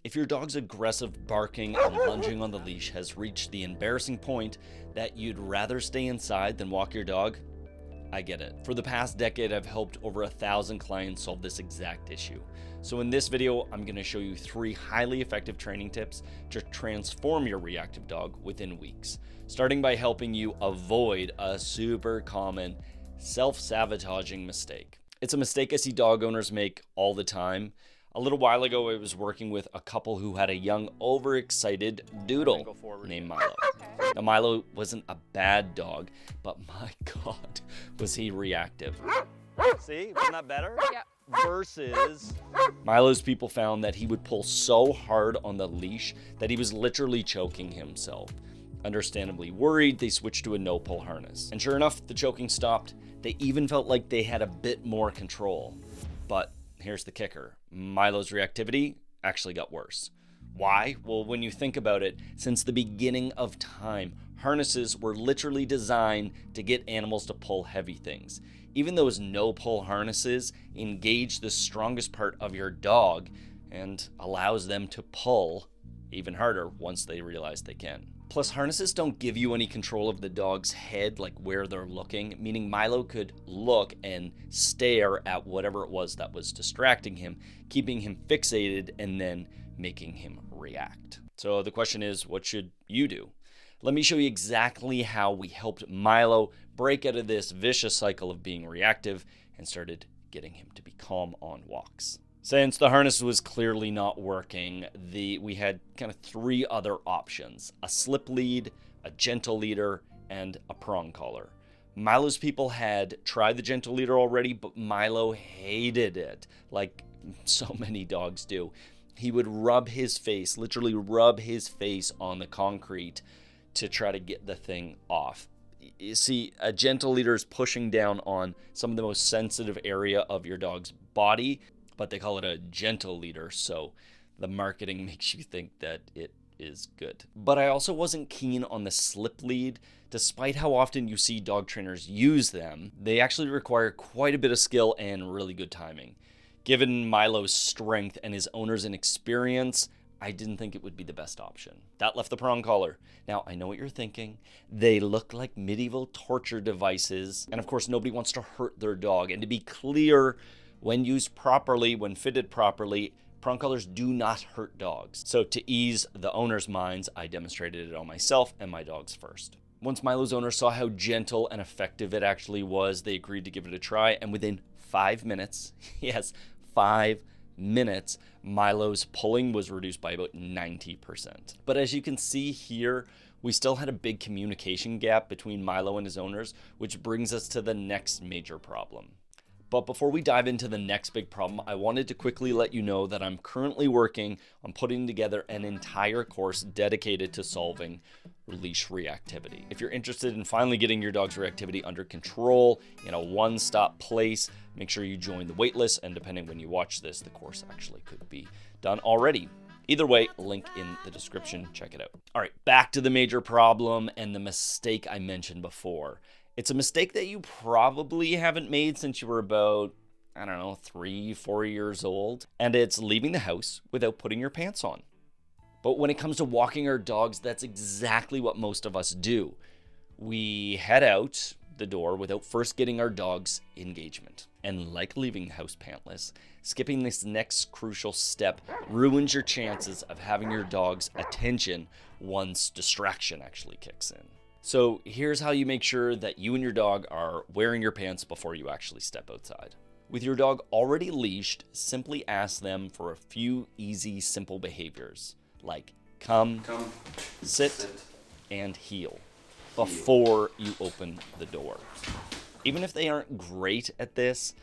If your dog's aggressive barking and lunging on the leash has reached the embarrassing point that you'd rather stay inside than walk your dog, I get it. For the past decade, I've helped over 1,000 clients solve this exact issue. So in this video, I'm going to show you 3 highly effective training tips to transform your reactive dog within weeks, starting by helping you avoid a super common self-sabotaging mistake. It's a mistake I see dog owners make all the time. A little while ago, I was working with a couple who had a young, overexcited doodle named Milo. Now, Milo wasn't a bad dog, but my God, was he reactive. See, wasn't that better? Yeah. Versus Milo's people found that he would pull so hard on the leash that he was literally choking himself. Understandably worried, they switched to a no-pull harness. And sure enough, the choking stopped. They even felt like they had a bit more control. But here's the kicker. Milo's reactivity actually got worse. Why? Well, when you think about it, since the beginning of time, harnesses were literally designed to get animals to pull heavy things. Even those no-pull harnesses engage the strongest part of your dog and allows them to pull even harder once they realize they can. Plus, harnesses don't give you any control of the dog's head, like where they're looking, meaning Milo could look and stare at whatever it was that was distracting him, keeping him fixated and then making him react. So the question is, what should you do? Let me show you exactly how we helped Milo break out of this vicious cycle of being reactive and started getting him to be calm on walks. Since the harness was clearly not working, we had kind of 3 other options: a slip lead, a gentle leader, and a prong collar. Milo's people had tried the gentle leader already, but Milo hated it, like so many dogs do. He would rub his face, literally rub his face on the concrete to try to get the thing off. You see, a gentle leader is pushing down on some of the most sensitive area of your dog's body, but they call it a gentle leader, so the marketing makes you think that it is good. But I also wasn't keen on the slip lead. Despite how often you see dog trainers use them, they actually require quite a bit of skill and really good timing. Given Milo's strength and his owner's inexperience, I didn't think it would be the best option. That left the prong collar. Now, I know what you're thinking. They look like medieval torture devices, and of course, nobody wants to hurt their dog. And to be clear, when used properly, when fitted properly, prong collars do not hurt dogs. So to ease the owner's minds, I demonstrated it on myself and my dogs first. Once Milo's owner saw how gentle and effective it actually was, they agreed to give it a try, and within 5 minutes, yes, 5 minutes, Milo's pulling was reduced by about 90%. But as you can see here, we still had a big communication gap between Milo and his owners, which brings us to the next major problem. But before we dive into the next big problem, I wanted to quickly let you know that I'm currently working on putting together an entire course dedicated to solving leash reactivity. If you're interested in finally getting your dog's reactivity under control in a one-stop place, make sure you join the waitlist, and depending when you watch this, the course actually could be done already. Either way, link in the description, check it out. All right, back to the major problem and the mistake I mentioned before. It's a mistake that you probably haven't made since you were about, 3-4 years old, and it's leaving the house without putting your pants on. But when it comes to walking our dogs, that's exactly what most of us do. We head out the door without first getting our dog's engagement. And like leaving the house pantless, skipping this next crucial step ruins your chances of having your dog's attention once distraction actually kicks in. So here's how you make sure that you and your dog are wearing your pants before you actually step outside. With your dog already leashed, simply ask them for a few easy, simple behaviors like come, sit, and heel before you open the door. Even if they aren't great at this,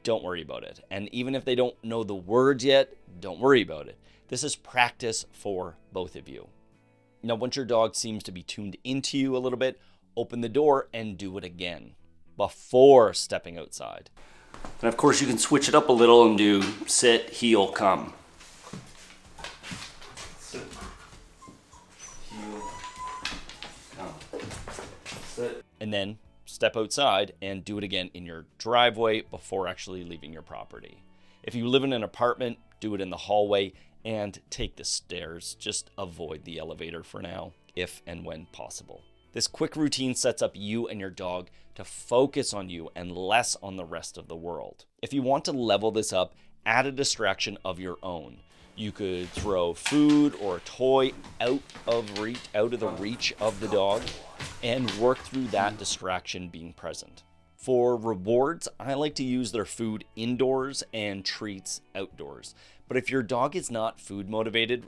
don't worry about it. And even if they don't know the words yet, don't worry about it. This is practice for both of you. Now, once your dog seems to be tuned into you a little bit, open the door and do it again before stepping outside. And of course, you can switch it up a little and do sit, heel, come. Sit, heel, come. Sit. And then step outside and do it again in your driveway before actually leaving your property. If you live in an apartment, do it in the hallway, and take the stairs. Just avoid the elevator for now, if and when possible. This quick routine sets up you and your dog to focus on you and less on the rest of the world. If you want to level this up, add a distraction of your own. You could throw food or a toy out of the reach of the dog and work through that distraction being present. For rewards, I like to use their food indoors and treats outdoors. But if your dog is not food motivated,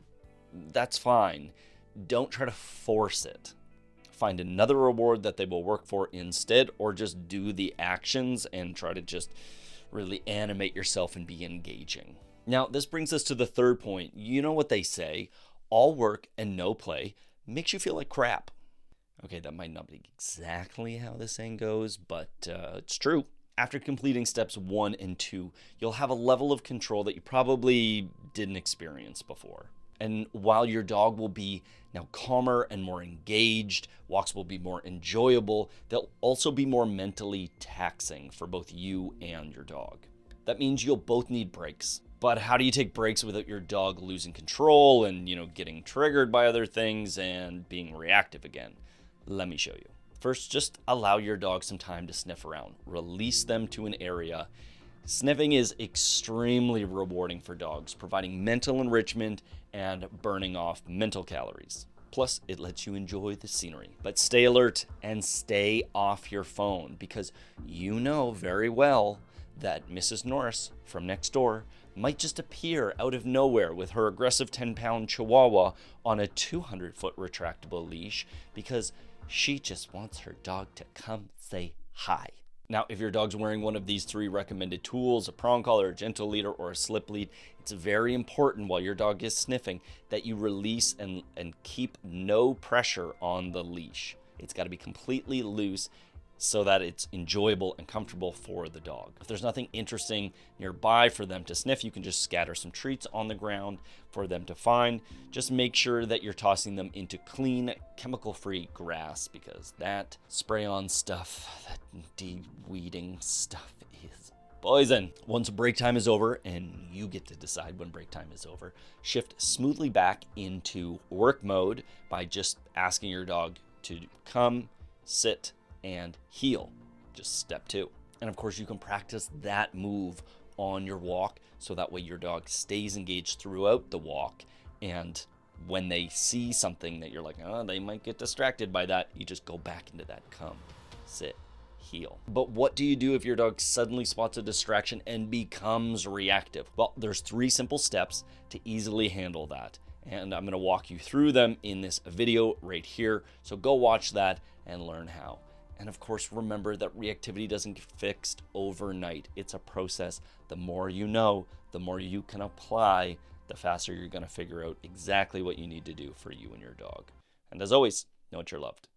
that's fine. Don't try to force it. Find another reward that they will work for instead, or just do the actions and try to just really animate yourself and be engaging. Now, this brings us to the third point. You know what they say, all work and no play makes you feel like crap. Okay, that might not be exactly how the saying goes, but it's true. After completing steps 1 and 2, you'll have a level of control that you probably didn't experience before. And while your dog will be now calmer and more engaged, walks will be more enjoyable, they'll also be more mentally taxing for both you and your dog. That means you'll both need breaks. But how do you take breaks without your dog losing control and, getting triggered by other things and being reactive again? Let me show you. First, just allow your dog some time to sniff around. Release them to an area. Sniffing is extremely rewarding for dogs, providing mental enrichment and burning off mental calories. Plus, it lets you enjoy the scenery. But stay alert and stay off your phone, because you know very well that Mrs. Norris from next door might just appear out of nowhere with her aggressive 10-pound Chihuahua on a 200-foot retractable leash because she just wants her dog to come say hi. Now, if your dog's wearing one of these 3 recommended tools, a prong collar, a gentle leader, or a slip lead, it's very important while your dog is sniffing that you release and keep no pressure on the leash. It's got to be completely loose so that it's enjoyable and comfortable for the dog. If there's nothing interesting nearby for them to sniff, you can just scatter some treats on the ground for them to find. Just make sure that you're tossing them into clean, chemical-free grass, because that spray-on stuff, that de-weeding stuff is poison. Once break time is over, and you get to decide when break time is over, shift smoothly back into work mode by just asking your dog to come, sit, and heel. Just step 2. And of course, you can practice that move on your walk, so that way your dog stays engaged throughout the walk. And when they see something that you're like, oh, they might get distracted by that, you just go back into that come, sit, heel. But what do you do if your dog suddenly spots a distraction and becomes reactive? Well, there's 3 simple steps to easily handle that. And I'm going to walk you through them in this video right here. So go watch that and learn how. And of course, remember that reactivity doesn't get fixed overnight. It's a process. The more you know, the more you can apply, the faster you're going to figure out exactly what you need to do for you and your dog. And as always, know that you're loved.